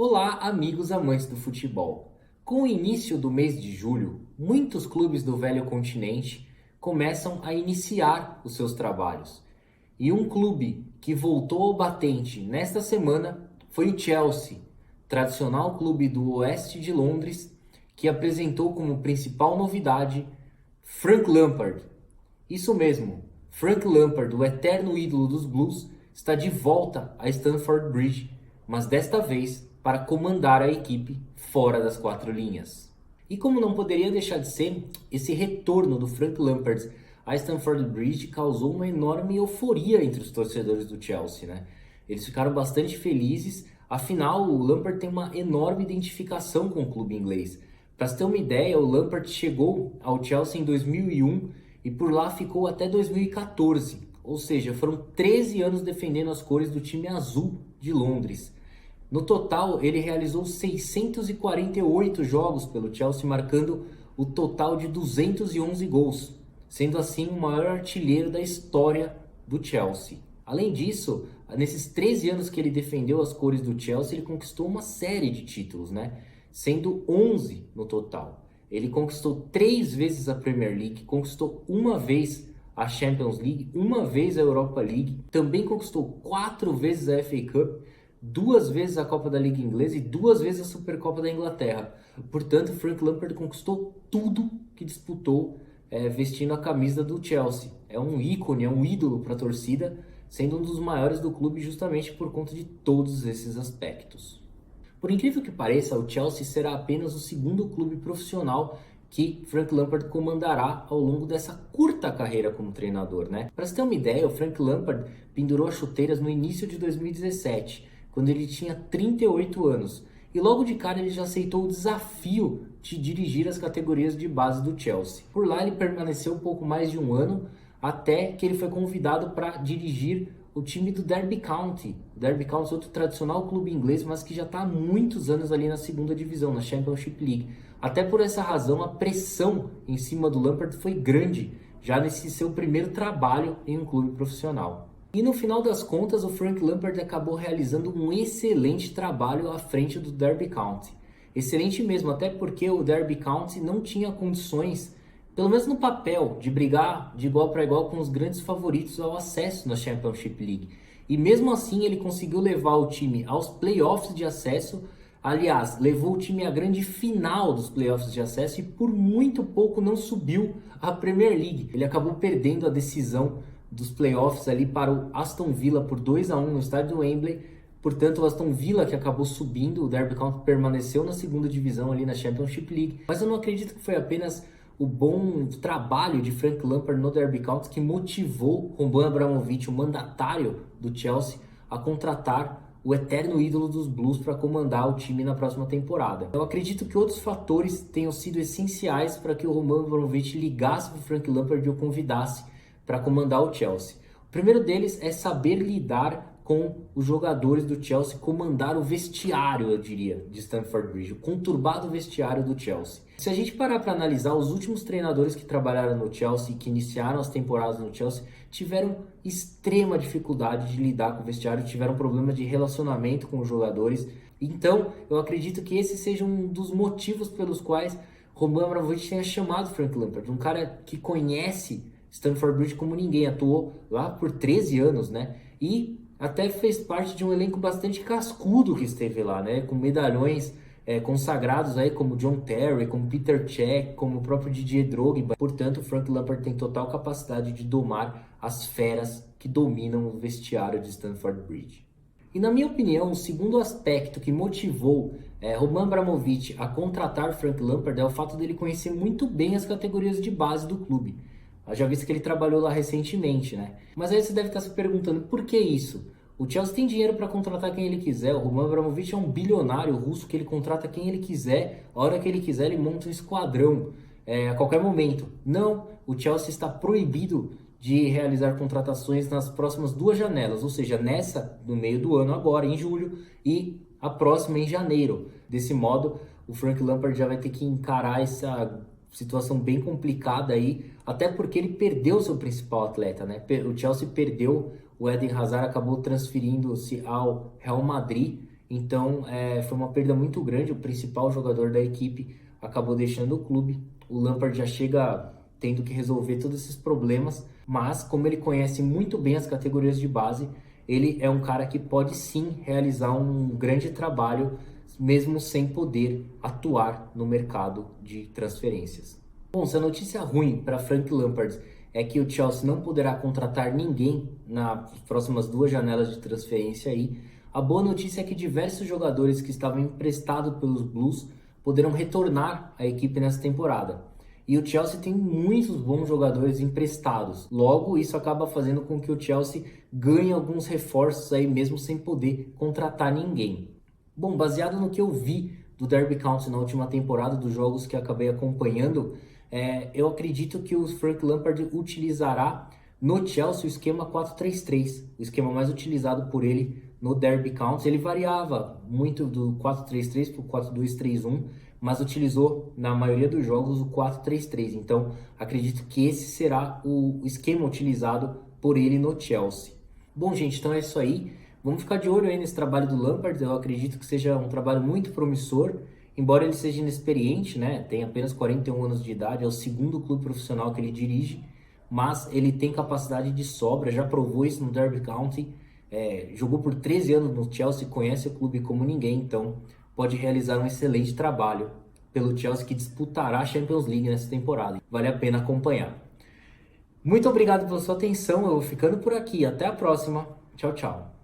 Olá, amigos amantes do futebol. Com o início do mês de julho, muitos clubes do velho continente começam a iniciar os seus trabalhos. E um clube que voltou ao batente nesta semana foi o Chelsea, tradicional clube do oeste de Londres, que apresentou como principal novidade Frank Lampard. Isso mesmo, Frank Lampard, o eterno ídolo dos Blues, está de volta a Stamford Bridge, mas desta vez para comandar a equipe fora das quatro linhas. E como não poderia deixar de ser, esse retorno do Frank Lampard a Stamford Bridge causou uma enorme euforia entre os torcedores do Chelsea, né? Eles ficaram bastante felizes, afinal o Lampard tem uma enorme identificação com o clube inglês. Para você ter uma ideia, o Lampard chegou ao Chelsea em 2001 e por lá ficou até 2014, ou seja, foram 13 anos defendendo as cores do time azul de Londres. No total, ele realizou 648 jogos pelo Chelsea, marcando o total de 211 gols, sendo assim o maior artilheiro da história do Chelsea. Além disso, nesses 13 anos que ele defendeu as cores do Chelsea, ele conquistou uma série de títulos, né? Sendo 11 no total. Ele conquistou 3 vezes a Premier League, conquistou uma vez a Champions League, uma vez a Europa League, também conquistou 4 vezes a FA Cup, 2 vezes a Copa da Liga Inglesa e 2 vezes a Supercopa da Inglaterra. Portanto, Frank Lampard conquistou tudo que disputou vestindo a camisa do Chelsea. É um ícone, é um ídolo para a torcida, sendo um dos maiores do clube justamente por conta de todos esses aspectos. Por incrível que pareça, o Chelsea será apenas o segundo clube profissional que Frank Lampard comandará ao longo dessa curta carreira como treinador, né? Para você ter uma ideia, o Frank Lampard pendurou as chuteiras no início de 2017, quando ele tinha 38 anos. E logo de cara ele já aceitou o desafio de dirigir as categorias de base do Chelsea. Por lá ele permaneceu um pouco mais de um ano, até que ele foi convidado para dirigir o time do Derby County. O Derby County é outro tradicional clube inglês, mas que já está há muitos anos ali na segunda divisão, na Championship League. Até por essa razão, a pressão em cima do Lampard foi grande, já nesse seu primeiro trabalho em um clube profissional. E no final das contas, o Frank Lampard acabou realizando um excelente trabalho à frente do Derby County. Excelente mesmo, até porque o Derby County não tinha condições, pelo menos no papel, de brigar de igual para igual com os grandes favoritos ao acesso na Championship League. E mesmo assim ele conseguiu levar o time aos playoffs de acesso. Aliás, levou o time à grande final dos playoffs de acesso e por muito pouco não subiu à Premier League. Ele acabou perdendo a decisão dos playoffs ali para o Aston Villa por 2-1 no estádio do Wembley. Portanto, o Aston Villa que acabou subindo, o Derby County permaneceu na segunda divisão ali na Championship League. Mas eu não acredito que foi apenas o bom trabalho de Frank Lampard no Derby County que motivou Roman Abramovich, o mandatário do Chelsea, a contratar o eterno ídolo dos Blues para comandar o time na próxima temporada. Eu acredito que outros fatores tenham sido essenciais para que o Roman Abramovich ligasse para o Frank Lampard e o convidasse para comandar o Chelsea. O primeiro deles é saber lidar com os jogadores do Chelsea, comandar o vestiário, eu diria, de Stamford Bridge, o conturbado vestiário do Chelsea. Se a gente parar para analisar, os últimos treinadores que trabalharam no Chelsea, que iniciaram as temporadas no Chelsea, tiveram extrema dificuldade de lidar com o vestiário, tiveram problema de relacionamento com os jogadores. Então, eu acredito que esse seja um dos motivos pelos quais Roman Abramovich tenha chamado Frank Lampard, um cara que conhece Stamford Bridge como ninguém, atuou lá por 13 anos, né? E até fez parte de um elenco bastante cascudo que esteve lá, né? Com medalhões consagrados aí como John Terry, como Peter Cech, como o próprio Didier Drogba. Portanto, Frank Lampard tem total capacidade de domar as feras que dominam o vestiário de Stamford Bridge. E na minha opinião, o segundo aspecto que motivou Roman Abramovich a contratar Frank Lampard é o fato dele conhecer muito bem as categorias de base do clube. Já visto que ele trabalhou lá recentemente, né? Mas aí você deve estar se perguntando, por que isso? O Chelsea tem dinheiro para contratar quem ele quiser. O Roman Abramovich é um bilionário russo que ele contrata quem ele quiser. A hora que ele quiser, ele monta um esquadrão a qualquer momento. Não, o Chelsea está proibido de realizar contratações nas próximas 2 janelas. Ou seja, nessa, no meio do ano agora, em julho, e a próxima em janeiro. Desse modo, o Frank Lampard já vai ter que encarar essa situação bem complicada aí, até porque ele perdeu seu principal atleta, né? O Chelsea perdeu, o Eden Hazard acabou transferindo-se ao Real Madrid Então, foi uma perda muito grande. O principal jogador da equipe acabou deixando o clube. O Lampard já chega tendo que resolver todos esses problemas, mas como ele conhece muito bem as categorias de base, ele é um cara que pode sim realizar um grande trabalho, mesmo sem poder atuar no mercado de transferências. Bom, se a notícia ruim para Frank Lampard é que o Chelsea não poderá contratar ninguém nas próximas 2 janelas de transferência aí, a boa notícia é que diversos jogadores que estavam emprestados pelos Blues poderão retornar à equipe nessa temporada. E o Chelsea tem muitos bons jogadores emprestados. Logo, isso acaba fazendo com que o Chelsea ganhe alguns reforços aí mesmo sem poder contratar ninguém. Bom, baseado no que eu vi do Derby County na última temporada, dos jogos que acabei acompanhando, eu acredito que o Frank Lampard utilizará no Chelsea o esquema 4-3-3, o esquema mais utilizado por ele no Derby County. Ele variava muito do 4-3-3 para o 4-2-3-1, mas utilizou na maioria dos jogos o 4-3-3. Então, acredito que esse será o esquema utilizado por ele no Chelsea. Bom, gente, então é isso aí. Vamos ficar de olho aí nesse trabalho do Lampard. Eu acredito que seja um trabalho muito promissor. Embora ele seja inexperiente, né, tem apenas 41 anos de idade, é o segundo clube profissional que ele dirige, mas ele tem capacidade de sobra, já provou isso no Derby County, jogou por 13 anos no Chelsea, conhece o clube como ninguém, então pode realizar um excelente trabalho pelo Chelsea, que disputará a Champions League nessa temporada. Vale a pena acompanhar. Muito obrigado pela sua atenção, eu vou ficando por aqui, até a próxima, tchau, tchau.